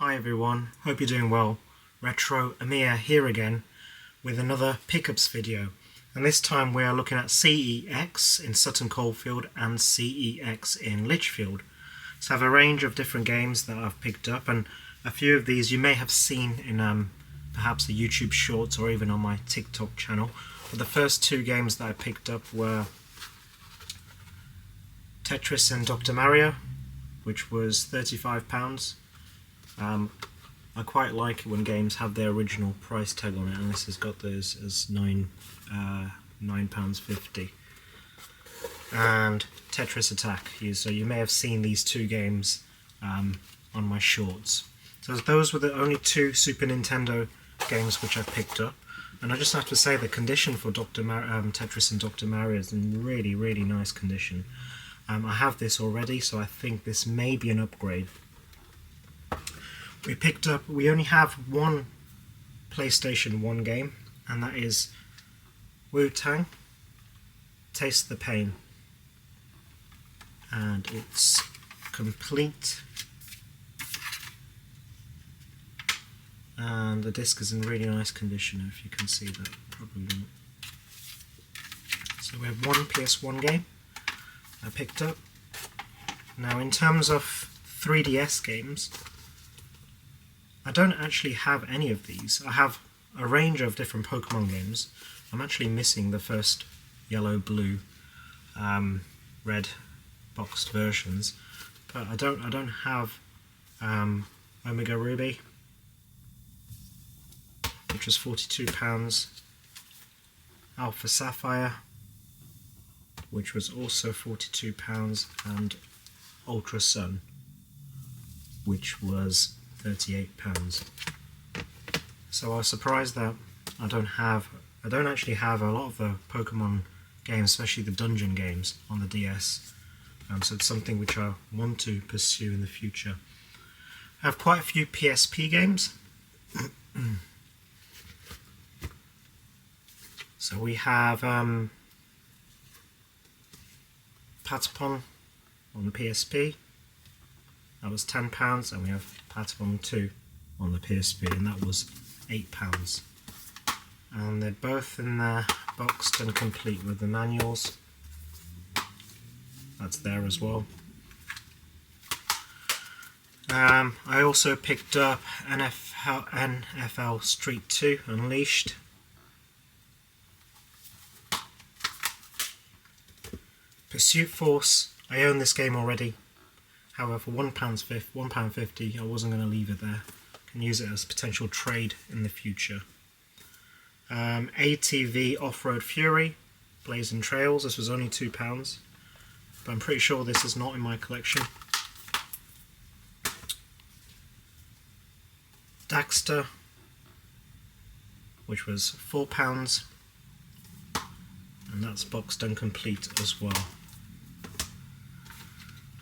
Hi everyone, hope you're doing well. Retro Amir here again with another pickups video, and this time we are looking at CEX in Sutton Coldfield and CEX in Lichfield. So I have a range of different games that I've picked up, and a few of these you may have seen in perhaps the YouTube shorts or even on my TikTok channel. But the first two games that I picked up were Tetris and Dr. Mario, which was £35. I quite like it when games have their original price tag on it, and this has got those as £9.50. And Tetris Attack. So you may have seen these two games on my shorts. So those were the only two Super Nintendo games which I picked up, and I just have to say the condition for Tetris and Dr. Mario is in really, really nice condition. I have this already, so I think this may be an upgrade. We only have one PlayStation 1 game, and that is Wu-Tang, Taste the Pain. And it's complete, and the disc is in really nice condition, if you can see that, probably not. So we have one PS1 game I picked up. Now in terms of 3DS games, I don't actually have any of these. I have a range of different Pokemon games. I'm actually missing the first yellow, blue, red boxed versions, but I don't have Omega Ruby, which was £42, Alpha Sapphire, which was also £42, and Ultra Sun, which was £38. So I was surprised that I don't actually have a lot of the Pokemon games, especially the dungeon games on the DS. So it's something which I want to pursue in the future. I have quite a few PSP games. So we have Patapon on the PSP. That was £10, and we have Patapon 2 on the PSP, and that was £8. And they're both in there, boxed and complete with the manuals. That's there as well. I also picked up NFL Street 2 Unleashed. Pursuit Force, I own this game already. However, for £1.50, I wasn't going to leave it there. I can use it as potential trade in the future. ATV Off-Road Fury, Blazing Trails, this was only £2, but I'm pretty sure this is not in my collection. Daxter, which was £4, and that's boxed and complete as well.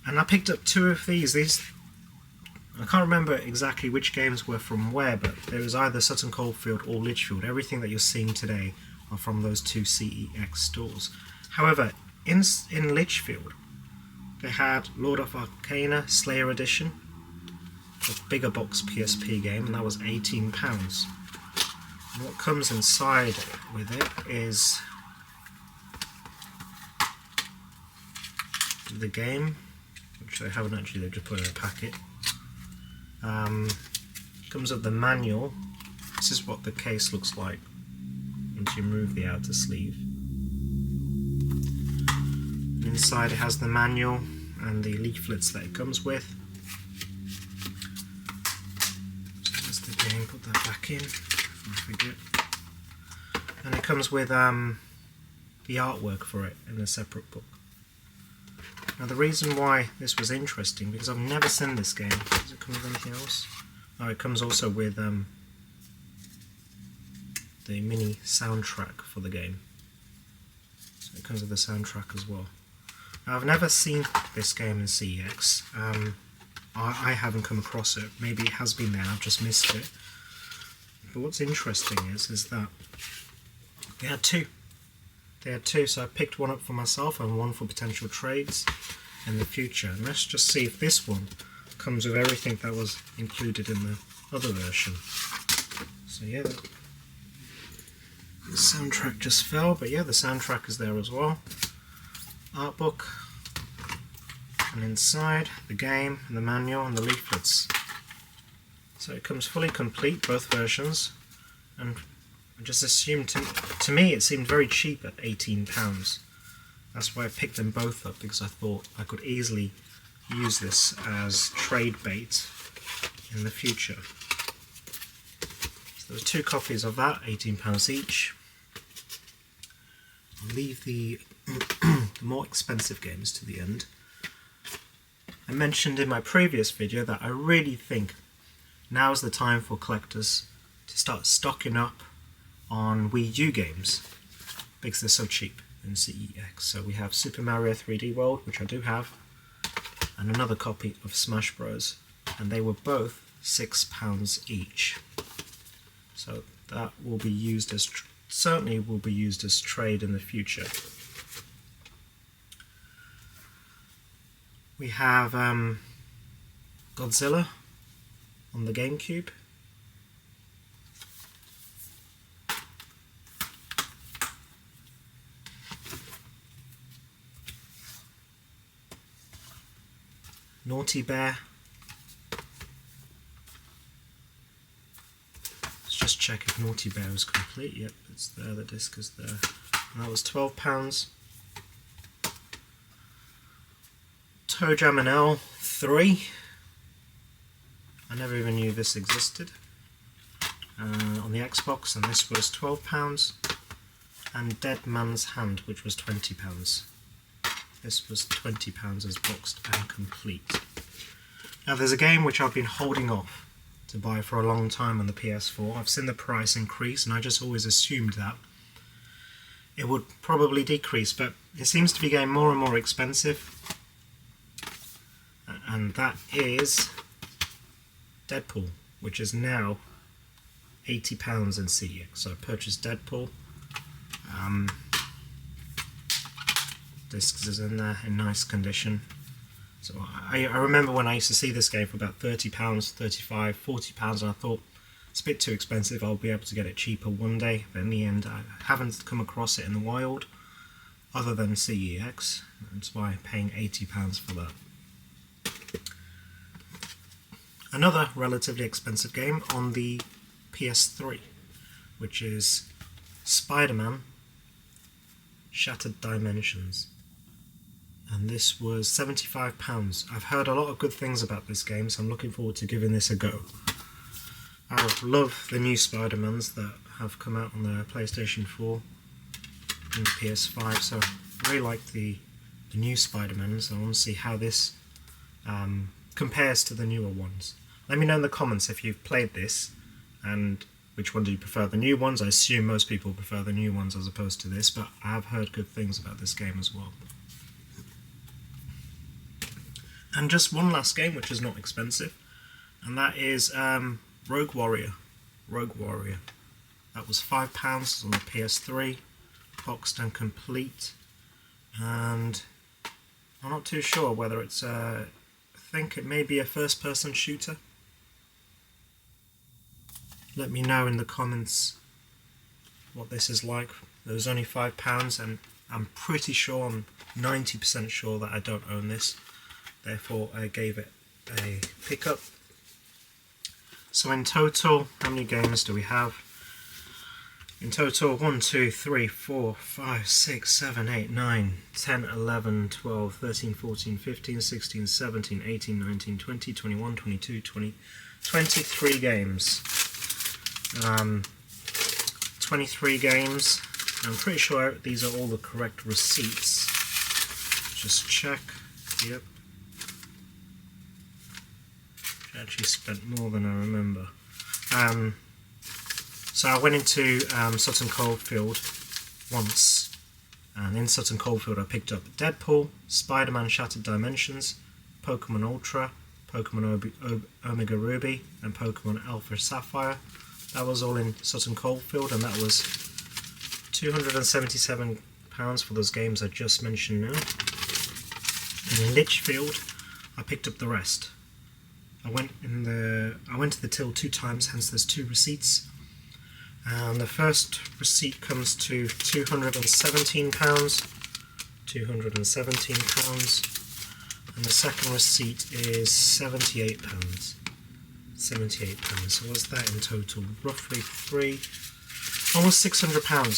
And I picked up two of these. I can't remember exactly which games were from where, but there was either Sutton Coldfield or Lichfield. Everything that you're seeing today are from those two CEX stores. However, in Lichfield, they had Lord of Arcana Slayer Edition, a bigger box PSP game, and that was £18. And what comes inside with it is the game, which they haven't actually, they've just put in a packet. Comes with the manual. This is what the case looks like once you remove the outer sleeve. And inside it has the manual and the leaflets that it comes with. So that's the game, put that back in before I forget. And it comes with the artwork for it in a separate book. Now the reason why this was interesting, because I've never seen this game. Does it come with anything else? Oh, it comes also with the mini soundtrack for the game. So it comes with the soundtrack as well. Now, I've never seen this game in CEX. I haven't come across it. Maybe it has been there, I've just missed it. But what's interesting is that they had two. So I picked one up for myself and one for potential trades in the future. And let's just see if this one comes with everything that was included in the other version. So yeah, the soundtrack just fell, but yeah, the soundtrack is there as well. Art book, and inside the game and the manual and the leaflets. So it comes fully complete, both versions, and I just assumed, to me it seemed very cheap at £18. That's why I picked them both up, because I thought I could easily use this as trade bait in the future. So there's 2 copies of that, £18 each. I'll leave the more expensive games to the end. I mentioned in my previous video that I really think now is the time for collectors to start stocking up on Wii U games, because they're so cheap in CEX. So we have Super Mario 3D World, which I do have, and another copy of Smash Bros, and they were both £6 each. So that will be used as, certainly will be used as trade in the future. We have Godzilla on the GameCube. Naughty Bear. Let's just check if Naughty Bear is complete. Yep, it's there, the disc is there. And that was £12. Toe Jam and L 3. I never even knew this existed. On the Xbox, and this was £12. And Dead Man's Hand, which was £20. This was £20 as boxed and complete. Now there's a game which I've been holding off to buy for a long time on the PS4. I've seen the price increase, and I just always assumed that it would probably decrease, but it seems to be getting more and more expensive. And that is Deadpool, which is now £80 in CEX. So I purchased Deadpool. Discs is in there in nice condition. So I remember when I used to see this game for about £30, £35, £40, and I thought it's a bit too expensive, I'll be able to get it cheaper one day. But in the end, I haven't come across it in the wild other than CEX. That's why I'm paying £80 for that. Another relatively expensive game on the PS3, which is Spiderman Shattered Dimensions, and this was £75. I've heard a lot of good things about this game, so I'm looking forward to giving this a go. I love the new Spider-Mans that have come out on the PlayStation 4 and the PS5, so I really like the new Spider-Man, so I want to see how this compares to the newer ones. Let me know in the comments if you've played this and which one do you prefer. The new ones, I assume most people prefer the new ones as opposed to this, but I have heard good things about this game as well. And just one last game which is not expensive, and that is Rogue Warrior. Rogue Warrior. That was £5 on the PS3, boxed and complete, and I'm not too sure whether it's I think it may be a first-person shooter. Let me know in the comments what this is like. It was only £5, and I'm pretty sure, I'm 90% sure that I don't own this. Therefore, I gave it a pickup. So in total, how many games do we have? In total, 1, 2, 3, 4, 5, 6, 7, 8, 9, 10, 11, 12, 13, 14, 15, 16, 17, 18, 19, 20, 21, 22, 23 games. 23 games. I'm pretty sure these are all the correct receipts. Just check. Yep. I actually spent more than I remember. So I went into Sutton Coldfield once, and in Sutton Coldfield I picked up Deadpool, Spider-Man Shattered Dimensions, Pokemon Ultra, Pokemon Omega Ruby, and Pokemon Alpha Sapphire. That was all in Sutton Coldfield, and that was £277 for those games I just mentioned now. And in Lichfield I picked up the rest. I went to the till 2 times, hence there's 2 receipts. And the first receipt comes to £217, and the second receipt is £78. So what's that in total? Roughly almost £600.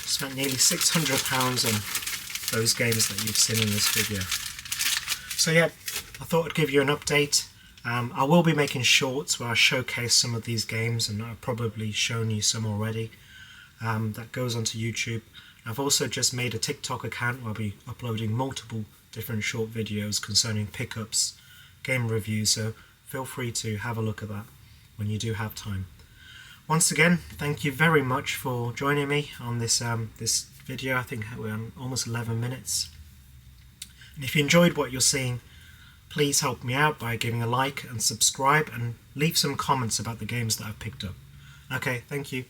Spent nearly £600 on those games that you've seen in this video. So yeah, I thought I'd give you an update. I will be making shorts where I showcase some of these games, and I've probably shown you some already. That goes onto YouTube. I've also just made a TikTok account where I'll be uploading multiple different short videos concerning pickups, game reviews, so feel free to have a look at that when you do have time. Once again, thank you very much for joining me on this this video. I think we're on almost 11 minutes. And if you enjoyed what you're seeing, please help me out by giving a like and subscribe, and leave some comments about the games that I've picked up. Okay, thank you.